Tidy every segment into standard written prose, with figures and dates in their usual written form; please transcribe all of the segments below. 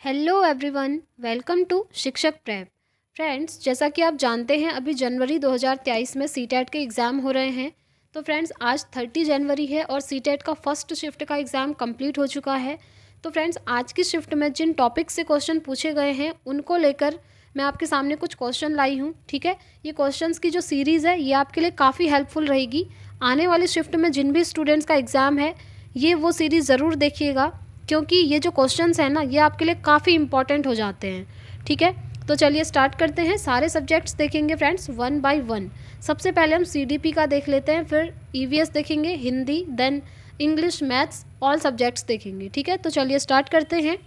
Hello everyone, welcome to शिक्षक prep. Friends, जैसा कि आप जानते हैं अभी जनवरी 2023 में सीटेट के एग्ज़ाम हो रहे हैं। तो फ्रेंड्स, आज 30 जनवरी है और सीटेट का फर्स्ट शिफ्ट का एग्ज़ाम कंप्लीट हो चुका है। तो फ्रेंड्स, आज की शिफ्ट में जिन टॉपिक से क्वेश्चन पूछे गए हैं उनको लेकर मैं आपके सामने कुछ क्वेश्चन लाई हूँ। ठीक है, ये क्वेश्चंस की जो सीरीज़ है ये आपके लिए काफ़ी हेल्पफुल रहेगी। आने वाली शिफ्ट में जिन भी स्टूडेंट्स का एग्ज़ाम है ये वो सीरीज़ ज़रूर देखिएगा, क्योंकि ये जो क्वेश्चंस हैं ना ये आपके लिए काफ़ी इंपॉर्टेंट हो जाते हैं। ठीक है, तो चलिए स्टार्ट करते हैं। सारे सब्जेक्ट्स देखेंगे फ्रेंड्स वन बाय वन। सबसे पहले हम सीडीपी का देख लेते हैं, फिर ईवीएस देखेंगे, Hindi, then English, maths, all subjects देखेंगे। ठीक है, तो चलिए स्टार्ट करते हैं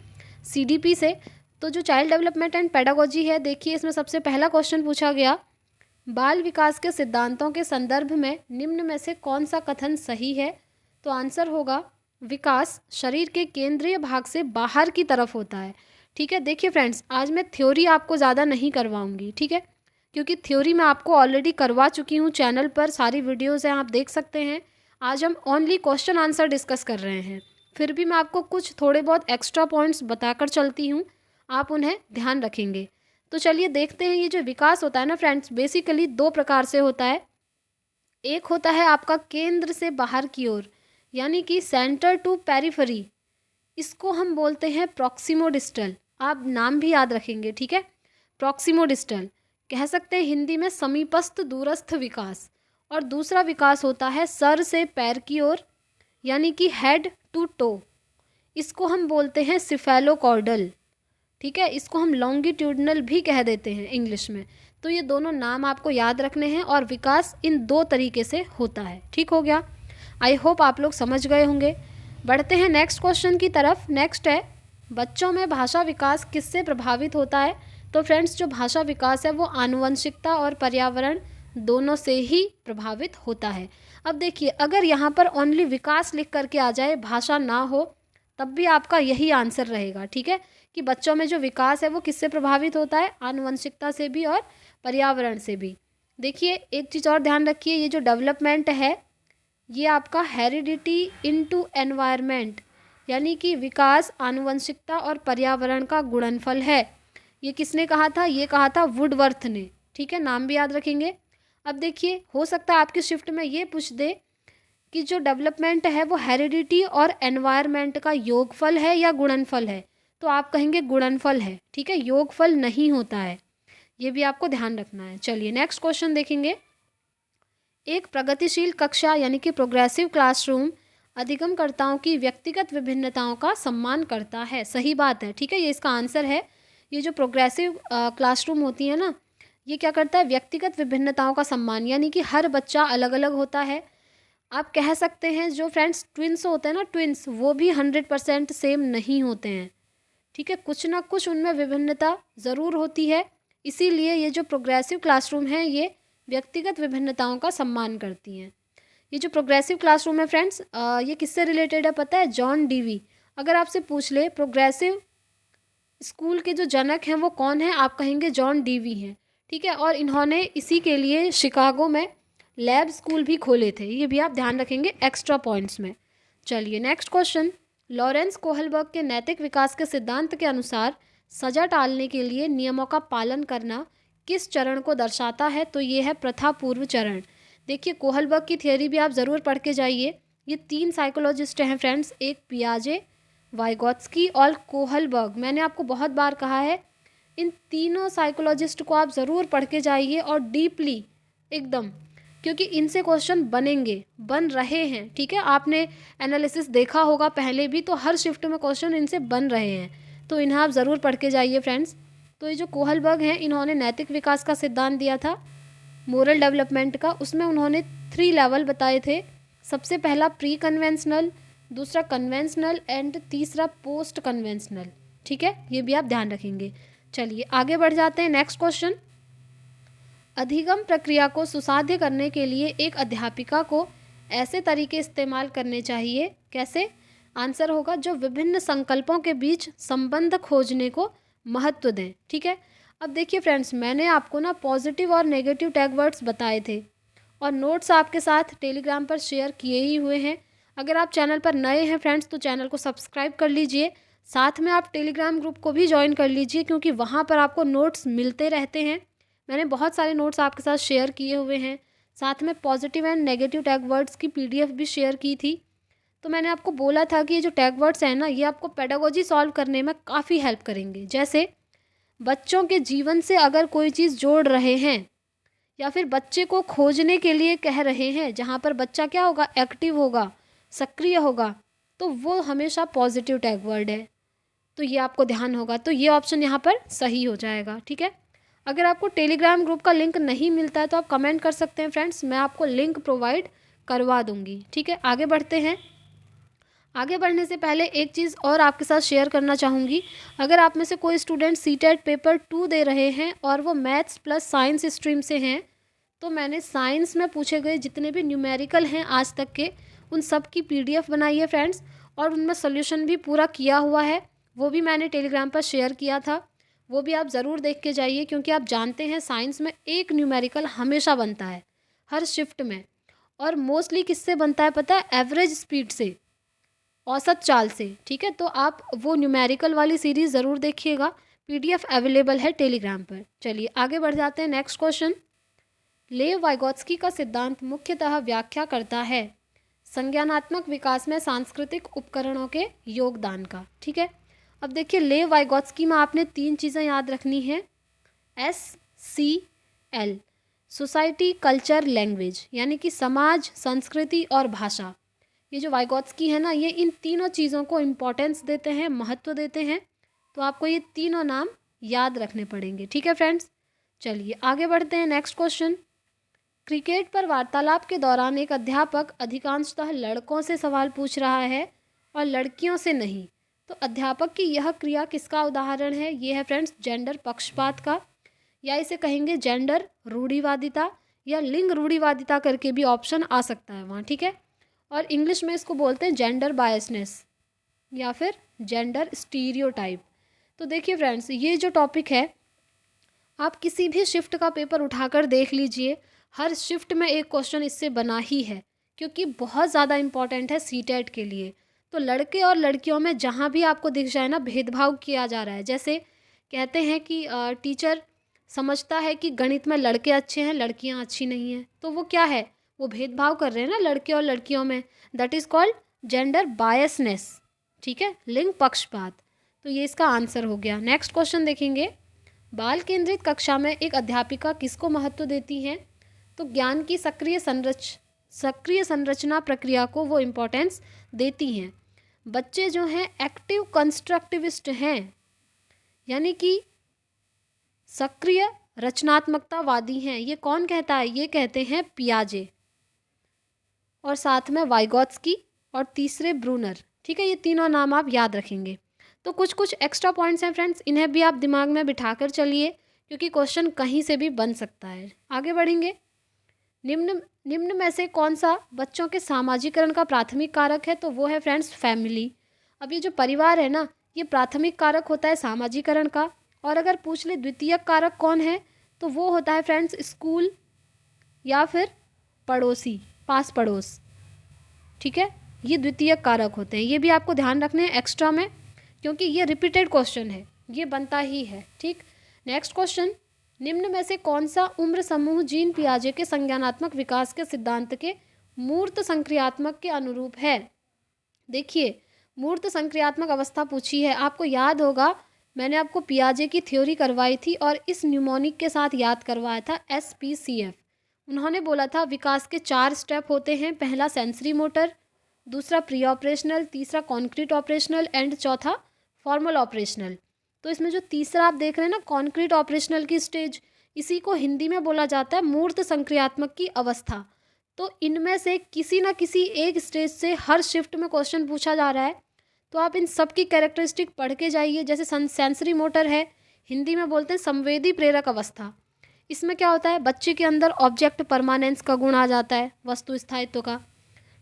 सीडीपी से। तो जो चाइल्ड डेवलपमेंट एंड पेडागोजी है, देखिए इसमें सबसे पहला क्वेश्चन पूछा गया, बाल विकास के सिद्धांतों के संदर्भ में निम्न में से कौन सा कथन सही है। तो आंसर होगा, विकास शरीर के केंद्रीय भाग से बाहर की तरफ होता है। ठीक है, देखिए फ्रेंड्स, आज मैं थ्योरी आपको ज़्यादा नहीं करवाऊंगी। ठीक है, क्योंकि थ्योरी मैं आपको ऑलरेडी करवा चुकी हूँ, चैनल पर सारी वीडियोज़ हैं, आप देख सकते हैं। आज हम ओनली क्वेश्चन आंसर डिस्कस कर रहे हैं। फिर भी मैं आपको कुछ थोड़े बहुत एक्स्ट्रा पॉइंट्स बताकर चलती हूँ, आप उन्हें ध्यान रखेंगे। तो चलिए देखते हैं, ये जो विकास होता है ना फ्रेंड्स, बेसिकली दो प्रकार से होता है। एक होता है आपका केंद्र से बाहर की ओर, यानी कि सेंटर टू पेरिफेरी, इसको हम बोलते हैं प्रॉक्सिमोडिस्टल। आप नाम भी याद रखेंगे। ठीक है, प्रॉक्सिमोडिस्टल कह सकते हैं हिंदी में समीपस्थ दूरस्थ विकास। और दूसरा विकास होता है सर से पैर की ओर, यानी कि हेड टू टो, इसको हम बोलते हैं सिफेलोकॉर्डल। ठीक है, इसको हम लॉन्गिट्यूडनल भी कह देते हैं इंग्लिश में। तो ये दोनों नाम आपको याद रखने हैं और विकास इन दो तरीके से होता है। ठीक हो गया, आई होप आप लोग समझ गए होंगे। बढ़ते हैं नेक्स्ट क्वेश्चन की तरफ। नेक्स्ट है, बच्चों में भाषा विकास किससे प्रभावित होता है। तो फ्रेंड्स, जो भाषा विकास है वो आनुवंशिकता और पर्यावरण दोनों से ही प्रभावित होता है। अब देखिए, अगर यहाँ पर ओनली विकास लिख करके आ जाए, भाषा ना हो, तब भी आपका यही आंसर रहेगा। ठीक है, कि बच्चों में जो विकास है वो किससे प्रभावित होता है, आनुवंशिकता से भी और पर्यावरण से भी। देखिए एक चीज़ और ध्यान रखिए, ये जो डेवलपमेंट है ये आपका हेरिडिटी इनटू एनवायरनमेंट, यानी कि विकास आनुवंशिकता और पर्यावरण का गुणनफल है। ये किसने कहा था, ये कहा था वुडवर्थ ने। ठीक है, नाम भी याद रखेंगे। अब देखिए, हो सकता है आपकी शिफ्ट में ये पूछ दे कि जो डेवलपमेंट है वो हेरिडिटी और एनवायरनमेंट का योगफल है या गुणनफल है। तो आप कहेंगे गुणनफल है। ठीक है, योगफल नहीं होता है, ये भी आपको ध्यान रखना है। चलिए नेक्स्ट क्वेश्चन देखेंगे। एक प्रगतिशील कक्षा यानी कि प्रोग्रेसिव क्लासरूम अधिगमकर्ताओं की व्यक्तिगत विभिन्नताओं का सम्मान करता है। सही बात है। ठीक है, ये इसका आंसर है। ये जो प्रोग्रेसिव क्लासरूम होती है ना, ये क्या करता है, व्यक्तिगत विभिन्नताओं का सम्मान, यानी कि हर बच्चा अलग अलग होता है। आप कह सकते हैं जो फ्रेंड्स ट्विंस होते हैं ना, ट्विंस, वो भी 100% सेम नहीं होते हैं। ठीक है, कुछ ना कुछ उनमें विभिन्नता ज़रूर होती है। इसीलिए ये जो प्रोग्रेसिव क्लासरूम है ये व्यक्तिगत विभिन्नताओं का सम्मान करती हैं। ये जो प्रोग्रेसिव क्लासरूम है फ्रेंड्स, ये किससे रिलेटेड है पता है, जॉन डीवी। अगर आपसे पूछ ले प्रोग्रेसिव स्कूल के जो जनक हैं वो कौन है, आप कहेंगे जॉन डीवी हैं। ठीक है, और इन्होंने इसी के लिए शिकागो में लैब स्कूल भी खोले थे। ये भी आप ध्यान रखेंगे एक्स्ट्रा पॉइंट्स में। चलिए नेक्स्ट क्वेश्चन, लॉरेंस कोहलबर्ग के नैतिक विकास के सिद्धांत के अनुसार सजा टालने के लिए नियमों का पालन करना किस चरण को दर्शाता है। तो ये है प्रथा पूर्व चरण। देखिए कोहलबर्ग की थियोरी भी आप ज़रूर पढ़ के जाइए। ये 3 साइकोलॉजिस्ट हैं फ्रेंड्स, एक पियाजे, वाइगोत्स्की और कोहलबर्ग। मैंने आपको बहुत बार कहा है, इन तीनों साइकोलॉजिस्ट को आप ज़रूर पढ़ के जाइए और डीपली एकदम, क्योंकि इनसे क्वेश्चन बनेंगे, बन रहे हैं। ठीक है, आपने एनालिसिस देखा होगा पहले भी, तो हर शिफ्ट में क्वेश्चन इनसे बन रहे हैं, तो इन्हें आप ज़रूर पढ़ के जाइए फ्रेंड्स। तो ये जो कोहलबर्ग हैं, इन्होंने नैतिक विकास का सिद्धांत दिया था, मोरल डेवलपमेंट का। उसमें उन्होंने 3 लेवल बताए थे। सबसे पहला प्री कन्वेंशनल, दूसरा कन्वेंशनल एंड तीसरा पोस्ट कन्वेंशनल। ठीक है, ये भी आप ध्यान रखेंगे। चलिए आगे बढ़ जाते हैं। नेक्स्ट क्वेश्चन, अधिगम प्रक्रिया को सुसाध्य करने के लिए एक अध्यापिका को ऐसे तरीके इस्तेमाल करने चाहिए, कैसे। आंसर होगा, जो विभिन्न संकल्पों के बीच संबंध खोजने को महत्व दें। ठीक है, अब देखिए फ्रेंड्स, मैंने आपको ना पॉजिटिव और नेगेटिव टैग वर्ड्स बताए थे और नोट्स आपके साथ टेलीग्राम पर शेयर किए ही हुए हैं। अगर आप चैनल पर नए हैं फ्रेंड्स तो चैनल को सब्सक्राइब कर लीजिए, साथ में आप टेलीग्राम ग्रुप को भी ज्वाइन कर लीजिए, क्योंकि वहाँ पर आपको नोट्स मिलते रहते हैं। मैंने बहुत सारे नोट्स आपके साथ शेयर किए हुए हैं। साथ में positive and negative tag words की पीडीएफ भी शेयर की थी। तो मैंने आपको बोला था कि ये जो टैग वर्ड्स हैं ना, ये आपको पेडागोजी सॉल्व करने में काफ़ी हेल्प करेंगे। जैसे बच्चों के जीवन से अगर कोई चीज़ जोड़ रहे हैं या फिर बच्चे को खोजने के लिए कह रहे हैं, जहाँ पर बच्चा क्या होगा, एक्टिव होगा, सक्रिय होगा, तो वो हमेशा पॉजिटिव टैग वर्ड है। तो ये आपको ध्यान होगा, तो ये ऑप्शन यहाँ पर सही हो जाएगा। ठीक है, अगर आपको टेलीग्राम ग्रुप का लिंक नहीं मिलता है तो आप कमेंट कर सकते हैं फ्रेंड्स, मैं आपको लिंक प्रोवाइड करवा दूँगी। ठीक है, आगे बढ़ते हैं। आगे बढ़ने से पहले एक चीज़ और आपके साथ शेयर करना चाहूँगी। अगर आप में से कोई स्टूडेंट सीटेट पेपर 2 दे रहे हैं और वो मैथ्स प्लस साइंस स्ट्रीम से हैं, तो मैंने साइंस में पूछे गए जितने भी न्यूमेरिकल हैं आज तक के, उन सब की पीडीएफ बनाई है फ्रेंड्स, और उनमें सोल्यूशन भी पूरा किया हुआ है। वो भी मैंने टेलीग्राम पर शेयर किया था, वो भी आप ज़रूर देख के जाइए, क्योंकि आप जानते हैं साइंस में एक न्यूमेरिकल हमेशा बनता है हर शिफ्ट में, और मोस्टली किससे बनता है पता है, एवरेज स्पीड से, औसत चाल से। ठीक है, तो आप वो न्यूमेरिकल वाली सीरीज़ ज़रूर देखिएगा, पीडीएफ अवेलेबल है टेलीग्राम पर। चलिए आगे बढ़ जाते हैं। नेक्स्ट क्वेश्चन, लेव वाइगोत्स्की का सिद्धांत मुख्यतः व्याख्या करता है संज्ञानात्मक विकास में सांस्कृतिक उपकरणों के योगदान का। ठीक है, अब देखिए लेव वाइगोत्स्की में आपने 3 चीज़ें याद रखनी है, SCL, सोसाइटी, कल्चर, लैंग्वेज, यानी कि समाज, संस्कृति और भाषा। ये जो वाइगोत्स्की है ना, ये इन तीनों चीज़ों को इम्पोर्टेंस देते हैं, महत्व देते हैं, तो आपको ये तीनों नाम याद रखने पड़ेंगे। ठीक है फ्रेंड्स, चलिए आगे बढ़ते हैं। नेक्स्ट क्वेश्चन, क्रिकेट पर वार्तालाप के दौरान एक अध्यापक अधिकांशतः लड़कों से सवाल पूछ रहा है और लड़कियों से नहीं, तो अध्यापक की यह क्रिया किसका उदाहरण है? ये है फ्रेंड्स जेंडर पक्षपात का, या इसे कहेंगे जेंडर रूढ़िवादिता, या लिंग रूढ़िवादिता करके भी ऑप्शन आ सकता है वहाँ। ठीक है, और इंग्लिश में इसको बोलते हैं जेंडर बायसनेस या फिर जेंडर स्टीरियोटाइप। तो देखिए फ्रेंड्स, ये जो टॉपिक है, आप किसी भी शिफ्ट का पेपर उठाकर देख लीजिए, हर शिफ्ट में एक क्वेश्चन इससे बना ही है, क्योंकि बहुत ज़्यादा इम्पॉर्टेंट है सीटेट के लिए। तो लड़के और लड़कियों में जहाँ भी आपको दिख जाए ना, भेदभाव किया जा रहा है। जैसे कहते हैं कि टीचर समझता है कि गणित में लड़के अच्छे हैं, लड़कियाँ अच्छी नहीं हैं, तो वो क्या है, वो भेदभाव कर रहे हैं ना लड़के और लड़कियों में, that is called gender biasness. ठीक है, लिंग पक्षपात। तो ये इसका आंसर हो गया। नेक्स्ट क्वेश्चन देखेंगे, बाल केंद्रित कक्षा में एक अध्यापिका किसको महत्व देती हैं? तो ज्ञान की सक्रिय संरचना प्रक्रिया को वो इम्पोर्टेंस देती हैं। बच्चे जो हैं एक्टिव कंस्ट्रक्टिविस्ट हैं, यानी कि सक्रिय रचनात्मकतावादी हैं। ये कौन कहता है? ये कहते हैं पियाजे, और साथ में वाइगोत्स्की, और तीसरे ब्रूनर। ठीक है, ये तीनों नाम आप याद रखेंगे। तो कुछ कुछ एक्स्ट्रा पॉइंट्स हैं फ्रेंड्स, इन्हें भी आप दिमाग में बिठाकर चलिए, क्योंकि क्वेश्चन कहीं से भी बन सकता है। आगे बढ़ेंगे, निम्न में से कौन सा बच्चों के सामाजिकरण का प्राथमिक कारक है? तो वो है फ्रेंड्स फैमिली। अब ये जो परिवार है ना, ये प्राथमिक कारक होता है सामाजिकरण का। और अगर पूछ ले द्वितीयक कारक कौन है, तो वो होता है फ्रेंड्स स्कूल या फिर पड़ोसी, पास पड़ोस। ठीक है, ये द्वितीयक कारक होते हैं, ये भी आपको ध्यान रखने हैं एक्स्ट्रा में, क्योंकि ये रिपीटेड क्वेश्चन है, ये बनता ही है। ठीक, नेक्स्ट क्वेश्चन, निम्न में से कौन सा उम्र समूह जीन पियाजे के संज्ञानात्मक विकास के सिद्धांत के मूर्त संक्रियात्मक के अनुरूप है? देखिए, मूर्त संक्रियात्मक अवस्था पूछी है, आपको याद होगा मैंने आपको पियाजे की थ्योरी करवाई थी और इस न्यूमोनिक के साथ याद करवाया था, SPCF। उन्होंने बोला था विकास के 4 स्टेप होते हैं, पहला सेंसरी मोटर, दूसरा प्री ऑपरेशनल, तीसरा कॉन्क्रीट ऑपरेशनल एंड चौथा फॉर्मल ऑपरेशनल। तो इसमें जो तीसरा आप देख रहे हैं ना, कॉन्क्रीट ऑपरेशनल की स्टेज, इसी को हिंदी में बोला जाता है मूर्त संक्रियात्मक की अवस्था। तो इनमें से किसी ना किसी एक स्टेज से हर शिफ्ट में क्वेश्चन पूछा जा रहा है, तो आप इन सब की कैरेक्टरिस्टिक पढ़ के जाइए। जैसे सेंसरी मोटर है, हिंदी में बोलते हैं संवेदी प्रेरक अवस्था। इसमें क्या होता है, बच्चे के अंदर ऑब्जेक्ट परमानेंस का गुण आ जाता है, वस्तु स्थायित्व का।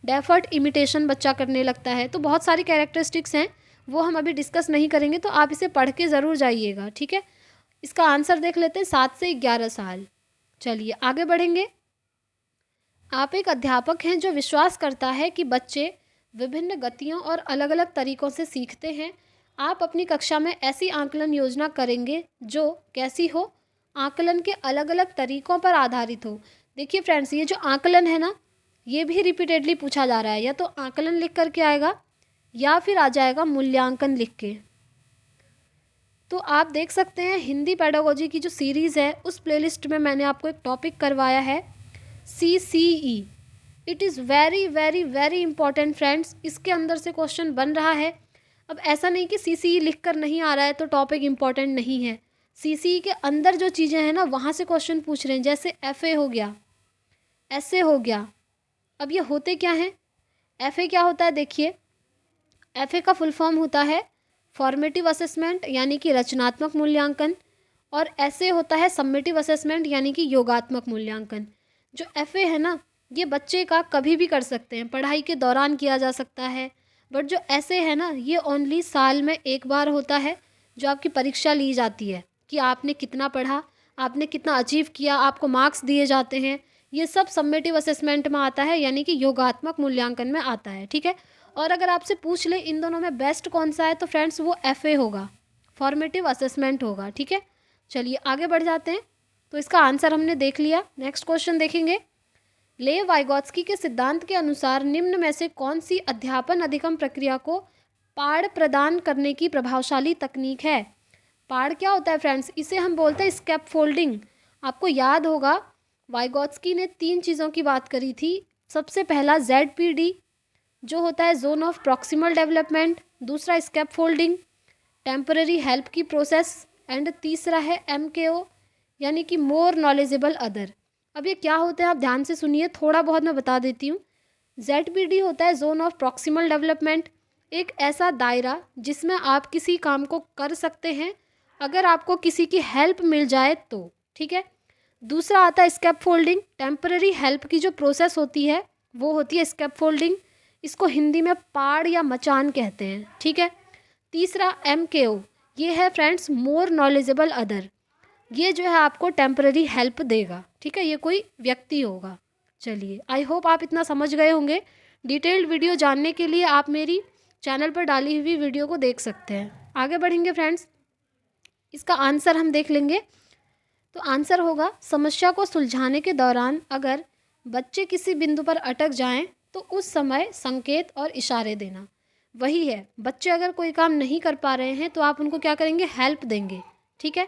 डेफर्ट इमिटेशन बच्चा करने लगता है। तो बहुत सारी कैरेक्टरिस्टिक्स हैं, वो हम अभी डिस्कस नहीं करेंगे, तो आप इसे पढ़ के ज़रूर जाइएगा। ठीक है, इसका आंसर देख लेते हैं, 7 से 11 साल। चलिए आगे बढ़ेंगे। आप एक अध्यापक हैं जो विश्वास करता है कि बच्चे विभिन्न गतियों और अलग अलग तरीक़ों से सीखते हैं। आप अपनी कक्षा में ऐसी आकलन योजना करेंगे जो कैसी हो, आकलन के अलग अलग तरीकों पर आधारित हो। देखिए फ्रेंड्स, ये जो आकलन है ना, ये भी रिपीटेडली पूछा जा रहा है, या तो आकलन लिख करके आएगा या फिर आ जाएगा मूल्यांकन लिख के। तो आप देख सकते हैं हिंदी पेडागोजी की जो सीरीज़ है उस प्लेलिस्ट में मैंने आपको एक टॉपिक करवाया है CCE। It is very very very important friends. इसके अंदर से क्वेश्चन बन रहा है। अब ऐसा नहीं कि CCE लिख कर नहीं आ रहा है तो टॉपिक इम्पॉर्टेंट नहीं है। CCE के अंदर जो चीज़ें हैं ना, वहाँ से क्वेश्चन पूछ रहे हैं। जैसे FA हो गया, ऐसे हो गया। अब ये होते क्या हैं? FA क्या होता है? देखिए, FA का फुल फॉर्म होता है फॉर्मेटिव असेसमेंट यानी कि रचनात्मक मूल्यांकन, और ऐसे होता है सम्मेटिव असेसमेंट यानी कि योगात्मक मूल्यांकन। जो FA है ना, ये बच्चे का कभी भी कर सकते हैं, पढ़ाई के दौरान किया जा सकता है। बट जो ऐसे है ना, ये ओनली साल में एक बार होता है, जो आपकी परीक्षा ली जाती है कि आपने कितना पढ़ा, आपने कितना अचीव किया, आपको मार्क्स दिए जाते हैं। ये सब सम्मेटिव असेसमेंट में आता है, यानी कि योगात्मक मूल्यांकन में आता है। ठीक है। और अगर आपसे पूछ ले इन दोनों में बेस्ट कौन सा है, तो फ्रेंड्स वो FA होगा, फॉर्मेटिव असेसमेंट होगा। ठीक है। चलिए आगे बढ़ जाते हैं। तो इसका आंसर हमने देख लिया। नेक्स्ट क्वेश्चन देखेंगे। लेव वाइगोत्स्की के सिद्धांत के अनुसार निम्न में से कौन सी अध्यापन अधिगम प्रक्रिया को पाठ प्रदान करने की प्रभावशाली तकनीक है? पाठ क्या होता है फ्रेंड्स? इसे हम बोलते हैं स्कैफोल्डिंग। आपको याद होगा वाइगोत्स्की ने 3 चीज़ों की बात करी थी। सबसे पहला ZPD जो होता है जोन ऑफ प्रॉक्सिमल डेवलपमेंट, दूसरा स्कैफोल्डिंग टेम्पररी हेल्प की प्रोसेस, एंड तीसरा है MKO यानी कि मोर नॉलेजेबल अदर। अब ये क्या होते हैं आप ध्यान से सुनिए, थोड़ा बहुत मैं बता देती हूँ। ZPD होता है जोन ऑफ प्रॉक्सिमल डेवलपमेंट, एक ऐसा दायरा जिसमें आप किसी काम को कर सकते हैं अगर आपको किसी की हेल्प मिल जाए तो। ठीक है। दूसरा आता है स्कैफोल्डिंग, टेम्पररी हेल्प की जो प्रोसेस होती है वो होती है स्कैफोल्डिंग। इसको हिंदी में पाड़ या मचान कहते हैं। ठीक है। तीसरा MKO, ये है फ्रेंड्स मोर नॉलेजेबल अदर। ये जो है आपको टेम्पररी हेल्प देगा। ठीक है, ये कोई व्यक्ति होगा। चलिए, आई होप आप इतना समझ गए होंगे। डिटेल्ड वीडियो जानने के लिए आप मेरी चैनल पर डाली हुई वीडियो को देख सकते हैं। आगे बढ़ेंगे फ्रेंड्स। इसका आंसर हम देख लेंगे। तो आंसर होगा, समस्या को सुलझाने के दौरान अगर बच्चे किसी बिंदु पर अटक जाएं तो उस समय संकेत और इशारे देना। वही है, बच्चे अगर कोई काम नहीं कर पा रहे हैं तो आप उनको क्या करेंगे? हेल्प देंगे। ठीक है।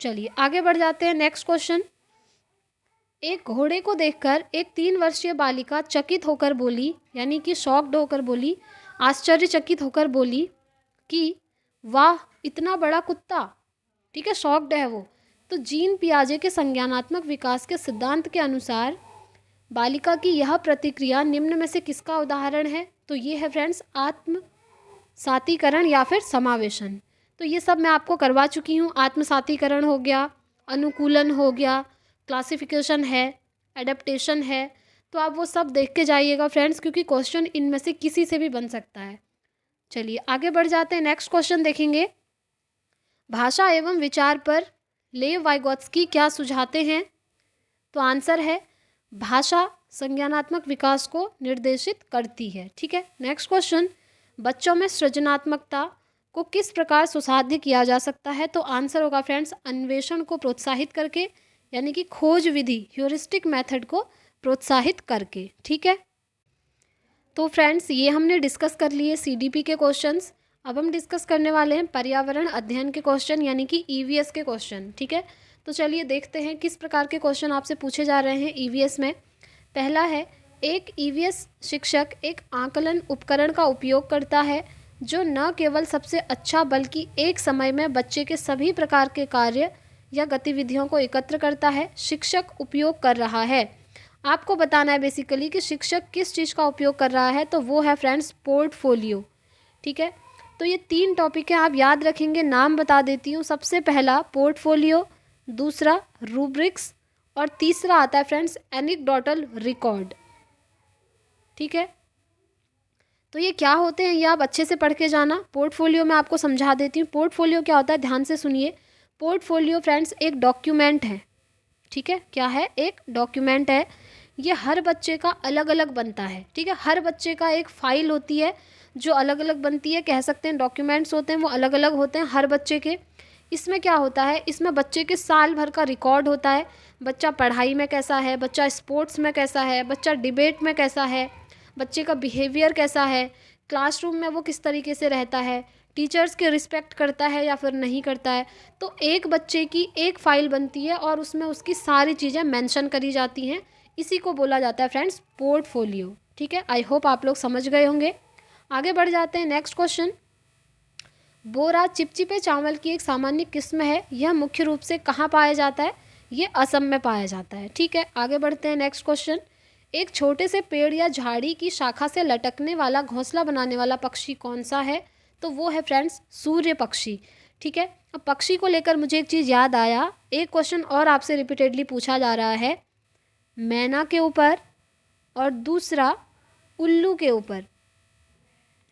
चलिए आगे बढ़ जाते हैं। Next question. एक घोड़े को देखकर एक 3 वर्षीय बालिका चकित होकर बोली, यानी कि शॉक्ड होकर बोली, आश्चर्यचकित होकर बोली कि वाह इतना बड़ा कुत्ता। ठीक है, शॉक्ड है वो। तो जीन पियाजे के संज्ञानात्मक विकास के सिद्धांत के अनुसार बालिका की यह प्रतिक्रिया निम्न में से किसका उदाहरण है? तो ये है फ्रेंड्स आत्म सातीकरण या फिर समावेशन। तो ये सब मैं आपको करवा चुकी हूँ। आत्मसातीकरण हो गया, अनुकूलन हो गया, क्लासिफिकेशन है, एडेप्टेशन है। तो आप वो सब देख के जाइएगा फ्रेंड्स, क्योंकि क्वेश्चन इनमें से किसी से भी बन सकता है। चलिए आगे बढ़ जाते हैं। नेक्स्ट क्वेश्चन देखेंगे। भाषा एवं विचार पर लेव वाइगोत्स्की क्या सुझाते हैं? तो आंसर है भाषा संज्ञानात्मक विकास को निर्देशित करती है। ठीक है। Next question. बच्चों में सृजनात्मकता को किस प्रकार सुसाध्य किया जा सकता है? तो आंसर होगा फ्रेंड्स अन्वेषण को प्रोत्साहित करके, यानी कि खोज विधि ह्यूरिस्टिक मेथड को प्रोत्साहित करके। ठीक है। तो फ्रेंड्स ये हमने डिस्कस कर लिए CDP के क्वेश्चंस। अब हम डिस्कस करने वाले हैं पर्यावरण अध्ययन के क्वेश्चन, यानी कि EVS के क्वेश्चन। ठीक है। तो चलिए देखते हैं किस प्रकार के क्वेश्चन आपसे पूछे जा रहे हैं EVS में। पहला है, एक EVS शिक्षक एक आकलन उपकरण का उपयोग करता है जो न केवल सबसे अच्छा बल्कि एक समय में बच्चे के सभी प्रकार के कार्य या गतिविधियों को एकत्र करता है। शिक्षक उपयोग कर रहा है। आपको बताना है बेसिकली कि शिक्षक किस चीज़ का उपयोग कर रहा है, तो वो है फ्रेंड्स पोर्टफोलियो। ठीक है। तो ये 3 टॉपिक हैं, आप याद रखेंगे। नाम बता देती हूँ। सबसे पहला पोर्टफोलियो, दूसरा रूब्रिक्स, और तीसरा आता है फ्रेंड्स एनेक्डोटल रिकॉर्ड। ठीक है। तो ये क्या होते हैं ये आप अच्छे से पढ़ के जाना। पोर्टफोलियो में आपको समझा देती हूँ। पोर्टफोलियो क्या होता है, ध्यान से सुनिए। पोर्टफोलियो फ्रेंड्स एक डॉक्यूमेंट है। ठीक है, क्या है? एक डॉक्यूमेंट है। ये हर बच्चे का अलग अलग बनता है। ठीक है, हर बच्चे का एक फाइल होती है जो अलग अलग बनती है, कह सकते हैं डॉक्यूमेंट्स होते हैं वो अलग अलग होते हैं हर बच्चे के। इसमें क्या होता है, इसमें बच्चे के साल भर का रिकॉर्ड होता है, बच्चा पढ़ाई में कैसा है, बच्चा स्पोर्ट्स में कैसा है, बच्चा डिबेट में कैसा है, बच्चे का बिहेवियर कैसा है, क्लासरूम में वो किस तरीके से रहता है, टीचर्स के रिस्पेक्ट करता है या फिर नहीं करता है। तो एक बच्चे की एक फ़ाइल बनती है और उसमें उसकी सारी चीज़ें मेंशन करी जाती हैं। इसी को बोला जाता है फ्रेंड्स पोर्टफोलियो। ठीक है, आई होप आप लोग समझ गए होंगे। आगे बढ़ जाते हैं, नेक्स्ट क्वेश्चन। बोरा चिपचिपे चावल की एक सामान्य किस्म है, यह मुख्य रूप से कहाँ पाया जाता है? ये असम में पाया जाता है। ठीक है, आगे बढ़ते हैं, नेक्स्ट क्वेश्चन। एक छोटे से पेड़ या झाड़ी की शाखा से लटकने वाला घोंसला बनाने वाला पक्षी कौन सा है? तो वो है फ्रेंड्स सूर्य पक्षी। ठीक है, अब पक्षी को लेकर मुझे एक चीज़ याद आया, एक क्वेश्चन और आपसे रिपीटेडली पूछा जा रहा है, मैना के ऊपर और दूसरा उल्लू के ऊपर।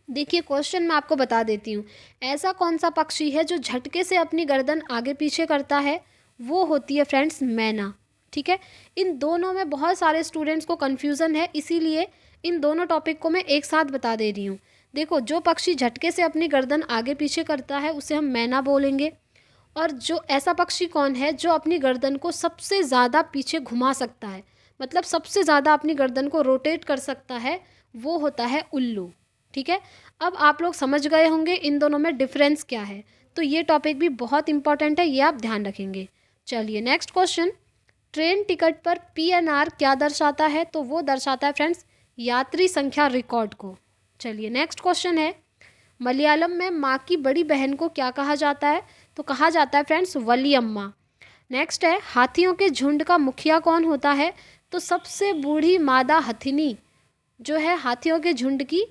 देखिए क्वेश्चन मैं आपको बता देती हूँ, ऐसा कौन सा पक्षी है जो झटके से अपनी गर्दन आगे पीछे करता है? वो होती है फ्रेंड्स मैना। ठीक है, इन दोनों में बहुत सारे स्टूडेंट्स को कन्फ्यूज़न है, इसीलिए इन दोनों टॉपिक को मैं एक साथ बता दे रही हूँ। देखो, जो पक्षी झटके से अपनी गर्दन आगे पीछे करता है उसे हम मैना बोलेंगे, और जो ऐसा पक्षी कौन है जो अपनी गर्दन को सबसे ज़्यादा पीछे घुमा सकता है, मतलब सबसे ज़्यादा अपनी गर्दन को रोटेट कर सकता है, वो होता है उल्लू। ठीक है, अब आप लोग समझ गए होंगे इन दोनों में डिफरेंस क्या है, तो ये टॉपिक भी बहुत इंपॉर्टेंट है, ये आप ध्यान रखेंगे। चलिए नेक्स्ट क्वेश्चन। ट्रेन टिकट पर पीएनआर क्या दर्शाता है? तो वो दर्शाता है फ्रेंड्स यात्री संख्या रिकॉर्ड को। चलिए नेक्स्ट क्वेश्चन है, मलयालम में माँ की बड़ी बहन को क्या कहा जाता है? तो कहा जाता है फ्रेंड्स वलियम्मा। नेक्स्ट है, हाथियों के झुंड का मुखिया कौन होता है? तो सबसे बूढ़ी मादा हथिनी जो है हाथियों के झुंड की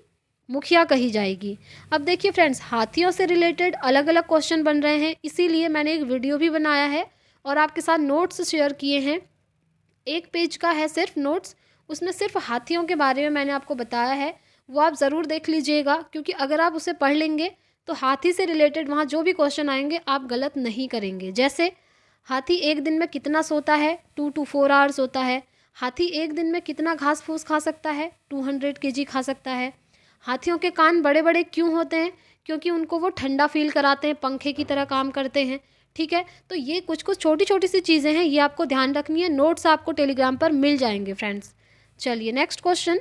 मुखिया कही जाएगी। अब देखिए फ्रेंड्स, हाथियों से रिलेटेड अलग अलग क्वेश्चन बन रहे हैं, इसीलिए मैंने एक वीडियो भी बनाया है और आपके साथ नोट्स शेयर किए हैं। एक पेज का है सिर्फ नोट्स, उसमें सिर्फ हाथियों के बारे में मैंने आपको बताया है, वो आप ज़रूर देख लीजिएगा, क्योंकि अगर आप उसे पढ़ लेंगे तो हाथी से रिलेटेड वहाँ जो भी क्वेश्चन आएंगे आप गलत नहीं करेंगे। जैसे हाथी एक दिन में कितना सोता है? 2 to 4 आवर्स सोता है। हाथी एक दिन में कितना घास फूस खा सकता है? 200 kg खा सकता है। हाथियों के कान बड़े बड़े क्यों होते हैं? क्योंकि उनको वो ठंडा फील कराते हैं, पंखे की तरह काम करते हैं। ठीक है, तो ये कुछ कुछ छोटी छोटी सी चीज़ें हैं, ये आपको ध्यान रखनी है। नोट्स आपको टेलीग्राम पर मिल जाएंगे फ्रेंड्स। चलिए नेक्स्ट क्वेश्चन।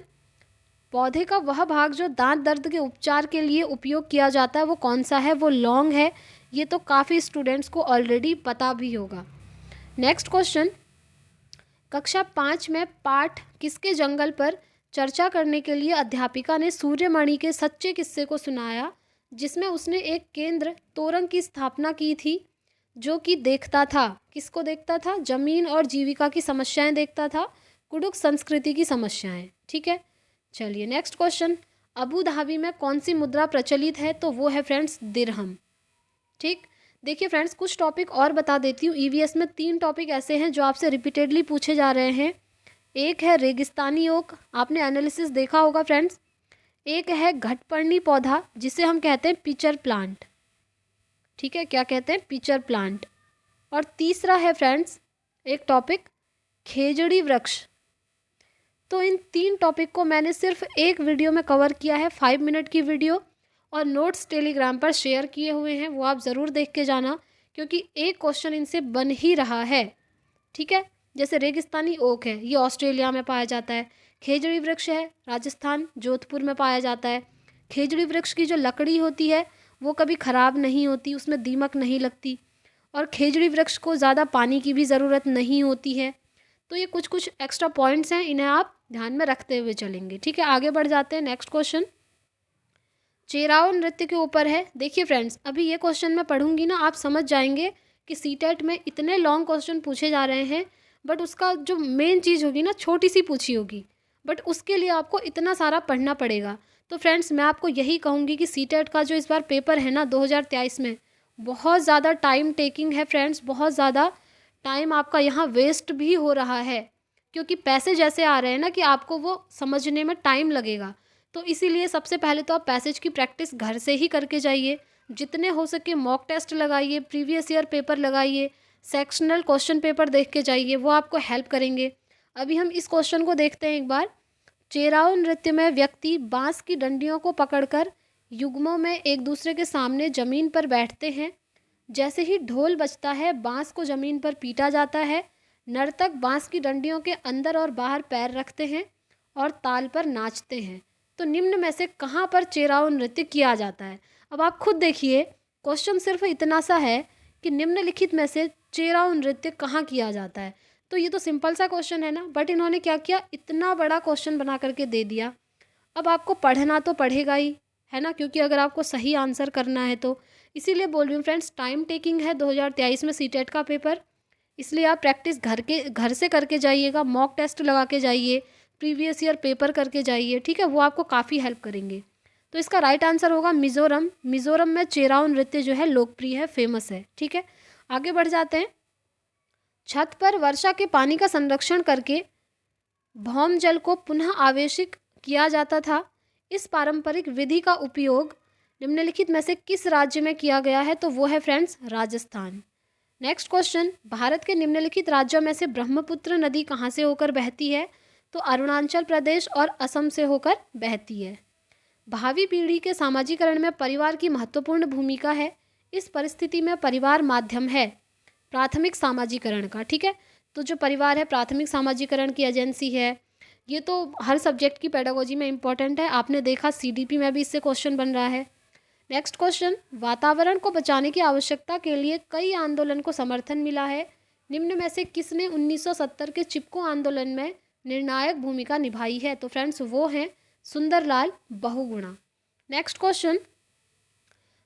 पौधे का वह भाग जो दांत दर्द के उपचार के लिए उपयोग किया जाता है वो कौन सा है? वो लौंग है। ये तो काफ़ी स्टूडेंट्स को ऑलरेडी पता भी होगा। नेक्स्ट क्वेश्चन, कक्षा 5 में पाठ किसके जंगल पर चर्चा करने के लिए अध्यापिका ने सूर्यमणि के सच्चे किस्से को सुनाया, जिसमें उसने एक केंद्र तोरंग की स्थापना की थी जो कि देखता था, किसको देखता था? जमीन और जीविका की समस्याएं देखता था, कुडुख संस्कृति की समस्याएं। ठीक है, चलिए नेक्स्ट क्वेश्चन। अबू धाबी में कौन सी मुद्रा प्रचलित है? तो वो है फ्रेंड्स दिरहम। ठीक, देखिए फ्रेंड्स, कुछ टॉपिक और बता देती हूँ। ईवीएस में 3 टॉपिक ऐसे हैं जो आपसे रिपीटेडली पूछे जा रहे हैं। एक है रेगिस्तानी ओक, आपने एनालिसिस देखा होगा फ्रेंड्स। एक है घटपर्णी पौधा जिसे हम कहते हैं पिचर प्लांट। ठीक है, क्या कहते हैं? Pitcher plant. और तीसरा है फ्रेंड्स एक टॉपिक खेजड़ी वृक्ष। तो इन 3 टॉपिक को मैंने सिर्फ एक वीडियो में कवर किया है, 5 मिनट की वीडियो, और नोट्स टेलीग्राम पर शेयर किए हुए हैं, वो आप ज़रूर देख के जाना, क्योंकि एक क्वेश्चन इनसे बन ही रहा है। ठीक है, जैसे रेगिस्तानी ओक है, ये ऑस्ट्रेलिया में पाया जाता है। खेजड़ी वृक्ष है, राजस्थान जोधपुर में पाया जाता है। खेजड़ी वृक्ष की जो लकड़ी होती है वो कभी ख़राब नहीं होती, उसमें दीमक नहीं लगती, और खेजड़ी वृक्ष को ज़्यादा पानी की भी ज़रूरत नहीं होती है। तो ये कुछ कुछ एक्स्ट्रा पॉइंट्स हैं, इन्हें आप ध्यान में रखते हुए चलेंगे। ठीक है, आगे बढ़ जाते हैं। नेक्स्ट क्वेश्चन चेराओ नृत्य के ऊपर है। देखिए फ्रेंड्स, अभी ये क्वेश्चन मैं पढ़ूंगी ना, आप समझ जाएंगे कि सीटेट में इतने लॉन्ग क्वेश्चन पूछे जा रहे हैं, बट उसका जो मेन चीज़ होगी ना छोटी सी पूछी होगी, बट उसके लिए आपको इतना सारा पढ़ना पड़ेगा। तो फ्रेंड्स मैं आपको यही कहूँगी कि सीटेट का जो इस बार पेपर है ना 2023 में, बहुत ज़्यादा टाइम टेकिंग है फ्रेंड्स, बहुत ज़्यादा टाइम आपका यहाँ वेस्ट भी हो रहा है, क्योंकि पैसे जैसे आ रहे हैं ना कि आपको वो समझने में टाइम लगेगा। तो इसीलिए सबसे पहले तो आप पैसेज की प्रैक्टिस घर से ही करके जाइए, जितने हो सके मॉक टेस्ट लगाइए, प्रीवियस ईयर पेपर लगाइए, सेक्शनल क्वेश्चन पेपर देख के जाइए, वो आपको हेल्प करेंगे। अभी हम इस क्वेश्चन को देखते हैं एक बार। चेराओ नृत्य में व्यक्ति बांस की डंडियों को पकड़कर युग्मों में एक दूसरे के सामने जमीन पर बैठते हैं। जैसे ही ढोल बजता है, बांस को जमीन पर पीटा जाता है। नर्तक बांस की डंडियों के अंदर और बाहर पैर रखते हैं और ताल पर नाचते हैं। तो निम्न में से कहाँ पर चेराओ नृत्य किया जाता है? अब आप खुद देखिए, क्वेश्चन सिर्फ इतना सा है कि निम्नलिखित में से चेराओ नृत्य कहाँ किया जाता है। तो ये तो सिंपल सा क्वेश्चन है ना, बट इन्होंने क्या किया, इतना बड़ा क्वेश्चन बना करके दे दिया। अब आपको पढ़ना तो पड़ेगा ही, है ना, क्योंकि अगर आपको सही आंसर करना है तो। इसीलिए बोल रही हूँ फ्रेंड्स, टाइम टेकिंग है 2023 में सीटेट का पेपर, इसलिए आप प्रैक्टिस घर से करके जाइएगा, मॉक टेस्ट लगा के जाइए, प्रीवियस ईयर पेपर करके जाइए, ठीक है, वो आपको काफ़ी हेल्प करेंगे। तो इसका राइट आंसर होगा मिज़ोरम। मिज़ोरम में चेराओ नृत्य जो है लोकप्रिय है, फेमस है, ठीक है। आगे बढ़ जाते हैं। छत पर वर्षा के पानी का संरक्षण करके भौम जल को पुनः आवेशित किया जाता था। इस पारंपरिक विधि का उपयोग निम्नलिखित में से किस राज्य में किया गया है? तो वो है friends Rajasthan. Next question, Bharat के निम्नलिखित राज्यों में से ब्रह्मपुत्र नदी कहाँ से होकर बहती है? तो अरुणाचल प्रदेश और असम से होकर बहती है। भावी पीढ़ी के सामाजिकरण में परिवार की महत्वपूर्ण भूमिका है। इस परिस्थिति में परिवार माध्यम है प्राथमिक सामाजिकरण का, ठीक है। तो जो परिवार है प्राथमिक सामाजिकरण की एजेंसी है। ये तो हर सब्जेक्ट की पेडागोजी में इंपॉर्टेंट है, आपने देखा सीडीपी में भी इससे क्वेश्चन बन रहा है। नेक्स्ट क्वेश्चन, वातावरण को बचाने की आवश्यकता के लिए कई आंदोलन को समर्थन मिला है। निम्न में से किसने 1970 के चिपको आंदोलन में निर्णायक भूमिका निभाई है? तो फ्रेंड्स वो हैं सुंदरलाल बहुगुणा। नेक्स्ट क्वेश्चन,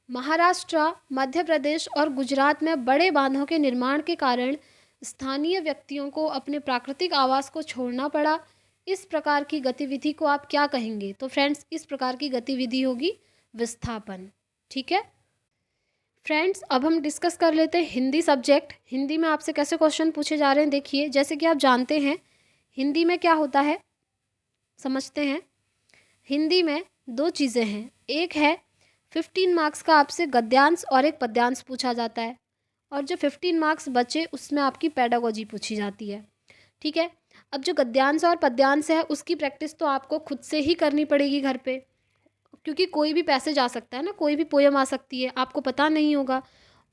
महाराष्ट्र, मध्य प्रदेश और गुजरात में बड़े बांधों के निर्माण के कारण स्थानीय व्यक्तियों को अपने प्राकृतिक आवास को छोड़ना पड़ा। इस प्रकार की गतिविधि को आप क्या कहेंगे? तो फ्रेंड्स इस प्रकार की गतिविधि होगी विस्थापन, ठीक है। फ्रेंड्स अब हम डिस्कस कर लेते हैं हिंदी सब्जेक्ट। हिंदी में आपसे कैसे क्वेश्चन पूछे जा रहे हैं, देखिए। जैसे कि आप जानते हैं हिंदी में क्या होता है, समझते हैं। हिंदी में दो चीज़ें हैं, एक है 15 मार्क्स का आपसे गद्यांश और एक पद्यांश पूछा जाता है, और जो 15 मार्क्स बचे उसमें आपकी पेडागोजी पूछी जाती है, ठीक है। अब जो गद्यांश और पद्यांश है उसकी प्रैक्टिस तो आपको खुद से ही करनी पड़ेगी घर पे, क्योंकि कोई भी पैसेज आ सकता है ना, कोई भी पोयम आ सकती है, आपको पता नहीं होगा।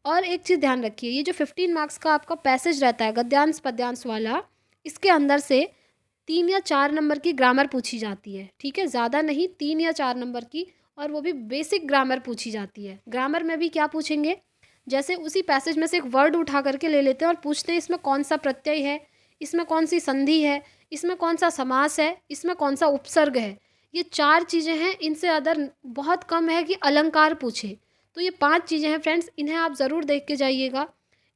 और एक चीज़ ध्यान रखिए, ये जो 15 मार्क्स का आपका पैसेज रहता है गद्यांश पद्यांश वाला, इसके अंदर से 3 या 4 नंबर की ग्रामर पूछी जाती है, ठीक है, ज़्यादा नहीं, 3 या 4 नंबर की, और वो भी बेसिक ग्रामर पूछी जाती है। ग्रामर में भी क्या पूछेंगे, जैसे उसी पैसेज में से एक वर्ड उठा करके ले लेते हैं और पूछते हैं इसमें कौन सा प्रत्यय है, इसमें कौन सी संधि है, इसमें कौन सा समास है, इसमें कौन सा उपसर्ग है। ये 4 चीज़ें हैं, इनसे अदर बहुत कम है कि अलंकार पूछे। तो ये 5 चीज़ें हैं फ्रेंड्स, इन्हें आप ज़रूर देख के जाइएगा।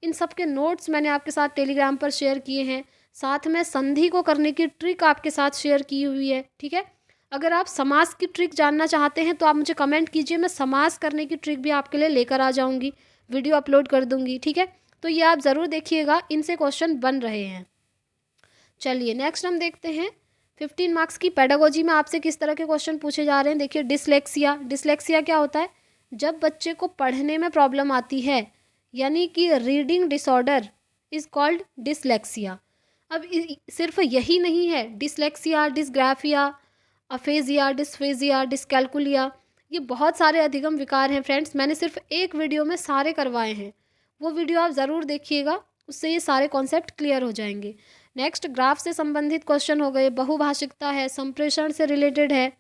इन सब के नोट्स मैंने आपके साथ टेलीग्राम पर शेयर किए हैं, साथ में संधि को करने की ट्रिक आपके साथ शेयर की हुई है, ठीक है। अगर आप समास की ट्रिक जानना चाहते हैं तो आप मुझे कमेंट कीजिए, मैं समास करने की ट्रिक भी आपके लिए लेकर आ जाऊंगी, वीडियो अपलोड कर दूंगी, ठीक है। तो ये आप ज़रूर देखिएगा, इनसे क्वेश्चन बन रहे हैं। चलिए नेक्स्ट हम देखते हैं 15 मार्क्स की पेडागोजी में आपसे किस तरह के क्वेश्चन पूछे जा रहे हैं। देखिए डिसलेक्सिया, डिसलेक्सिया क्या होता है, जब बच्चे को पढ़ने में प्रॉब्लम आती है, यानी कि reading disorder is called dyslexia. अब सिर्फ यही नहीं है, dyslexia, dysgraphia, aphasia, dysphagia, dyscalculia, ये बहुत सारे अधिगम विकार हैं फ्रेंड्स। मैंने सिर्फ एक वीडियो में सारे करवाए हैं, वो वीडियो आप ज़रूर देखिएगा, उससे ये सारे कॉन्सेप्ट क्लियर हो जाएंगे। नेक्स्ट ग्राफ से संबंधित क्वेश्चन हो गए, बहुभाषिकता है, संप्रेषण से रिलेटेड है,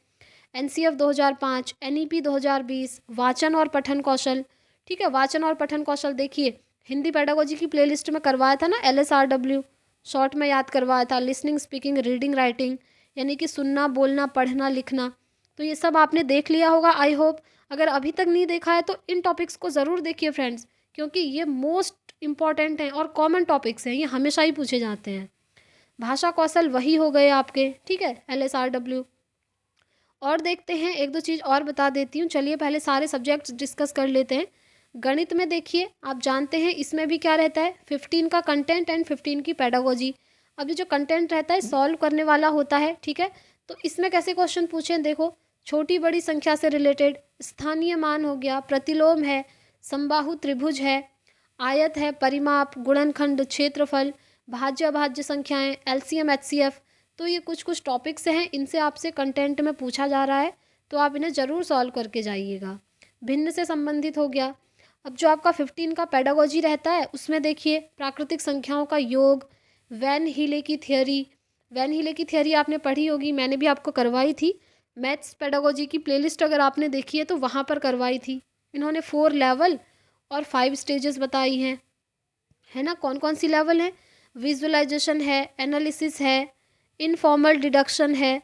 एनसीएफ 2005, एनईपी 2020, वाचन और पठन कौशल, ठीक है। वाचन और पठन कौशल देखिए, हिंदी पेडागोजी की प्लेलिस्ट में करवाया था ना, LSRW शॉर्ट में याद करवाया था, लिसनिंग, स्पीकिंग, रीडिंग, राइटिंग, यानी कि सुनना, बोलना, पढ़ना, लिखना। तो ये सब आपने देख लिया होगा आई होप। अगर अभी तक नहीं देखा है तो इन टॉपिक्स को ज़रूर देखिए फ्रेंड्स, क्योंकि ये मोस्ट इंपॉर्टेंट हैं और कॉमन टॉपिक्स हैं, ये हमेशा ही पूछे जाते हैं। भाषा कौशल वही हो गए आपके, ठीक है, LSRW। और देखते हैं, एक दो चीज़ और बता देती हूँ। चलिए पहले सारे सब्जेक्ट्स डिस्कस कर लेते हैं। गणित में देखिए, आप जानते हैं इसमें भी क्या रहता है, 15 का कंटेंट एंड 15 की पेडागोजी। अब ये जो कंटेंट रहता है सॉल्व करने वाला होता है, ठीक है। तो इसमें कैसे क्वेश्चन पूछे, देखो, छोटी बड़ी संख्या से रिलेटेड, स्थानीय मान हो गया, प्रतिलोम है, समबाहु त्रिभुज है, आयत है, परिमाप, गुणनखंड, क्षेत्रफल, भाज्य अभाज्य संख्याएं, LCM HCF, तो ये कुछ कुछ टॉपिक्स हैं, इनसे आपसे कंटेंट में पूछा जा रहा है, तो आप इन्हें ज़रूर सॉल्व करके जाइएगा। भिन्न से संबंधित हो गया। अब जो आपका 15 का पेडागोजी रहता है, उसमें देखिए प्राकृतिक संख्याओं का योग, वैन हीले की थियरी। वैन हीले की थियरी आपने पढ़ी होगी, मैंने भी आपको करवाई थी। मैथ्स पेडागोजी की प्लेलिस्ट अगर आपने देखी है तो वहाँ पर करवाई थी। इन्होंने 4 लेवल और 5 स्टेजेस बताई हैं, है ना। कौन कौन सी लेवल है? विजुअलाइजेशन है, एनालिसिस है, इनफॉर्मल डिडक्शन है,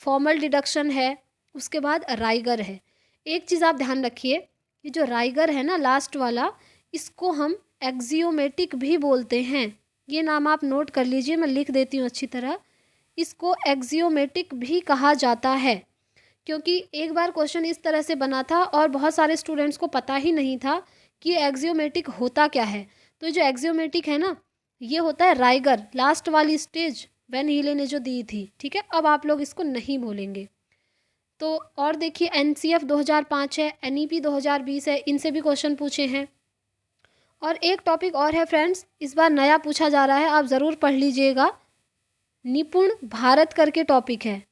फॉर्मल डिडक्शन है, उसके बाद राइगर है। एक चीज़ आप ध्यान रखिए, ये जो राइगर है ना लास्ट वाला, इसको हम एक्जियोमेटिक भी बोलते हैं। ये नाम आप नोट कर लीजिए, मैं लिख देती हूँ अच्छी तरह। इसको एक्जियोमेटिक भी कहा जाता है, क्योंकि एक बार क्वेश्चन इस तरह से बना था और बहुत सारे स्टूडेंट्स को पता ही नहीं था कि ये एक्जियोमेटिक होता क्या है। तो ये जो एक्जियोमेटिक है ना, ये होता है राइगर, लास्ट वाली स्टेज वैन हीले ने जो दी थी, ठीक है। अब आप लोग इसको नहीं भूलेंगे। तो और देखिए NCF 2005 है, NEP 2020 है, इनसे भी क्वेश्चन पूछे हैं। और एक टॉपिक और है फ्रेंड्स, इस बार नया पूछा जा रहा है, आप ज़रूर पढ़ लीजिएगा। निपुण भारत करके टॉपिक है,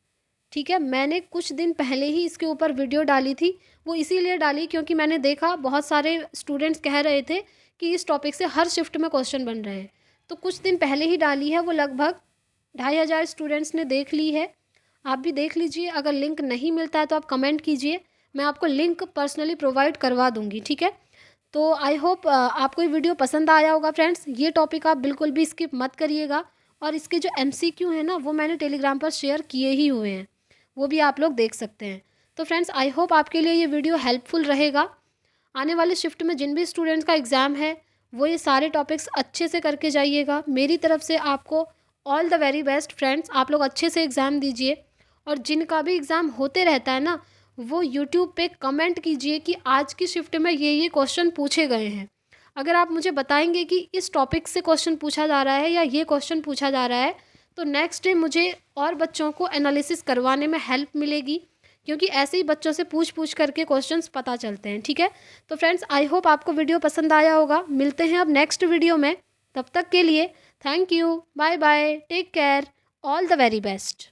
ठीक है। मैंने कुछ दिन पहले ही इसके ऊपर वीडियो डाली थी। वो इसीलिए डाली क्योंकि मैंने देखा बहुत सारे स्टूडेंट्स कह रहे थे कि इस टॉपिक से हर शिफ्ट में क्वेश्चन बन रहे हैं, तो कुछ दिन पहले ही डाली है। वो लगभग 2500 स्टूडेंट्स ने देख ली है। आप भी देख लीजिए, अगर लिंक नहीं मिलता है तो आप कमेंट कीजिए, मैं आपको लिंक पर्सनली प्रोवाइड करवा दूँगी, ठीक है। तो आई होप आपको ये वीडियो पसंद आया होगा फ्रेंड्स। ये टॉपिक आप बिल्कुल भी स्किप मत करिएगा, और इसके जो MCQ है ना, वो मैंने टेलीग्राम पर शेयर किए ही हुए हैं, वो भी आप लोग देख सकते हैं। तो फ्रेंड्स आई होप आपके लिए ये वीडियो हेल्पफुल रहेगा। आने वाले शिफ्ट में जिन भी स्टूडेंट्स का एग्ज़ाम है, वो ये सारे टॉपिक्स अच्छे से करके जाइएगा। मेरी तरफ से आपको all the very best friends. आप लोग अच्छे से एग्ज़ाम दीजिए, और जिनका भी एग्ज़ाम होते रहता है ना, वो यूट्यूब पे कमेंट कीजिए कि आज की शिफ्ट में ये क्वेश्चन पूछे गए हैं। अगर आप मुझे बताएंगे कि इस टॉपिक से क्वेश्चन पूछा जा रहा है या ये क्वेश्चन पूछा जा रहा है, तो नेक्स्ट डे मुझे और बच्चों को एनालिसिस करवाने में हेल्प मिलेगी, क्योंकि ऐसे ही बच्चों से पूछ पूछ करके क्वेश्चंस पता चलते हैं, ठीक है। तो फ्रेंड्स आई होप आपको वीडियो पसंद आया होगा। मिलते हैं अब नेक्स्ट वीडियो में, तब तक के लिए thank you, bye bye, take care, all the very best.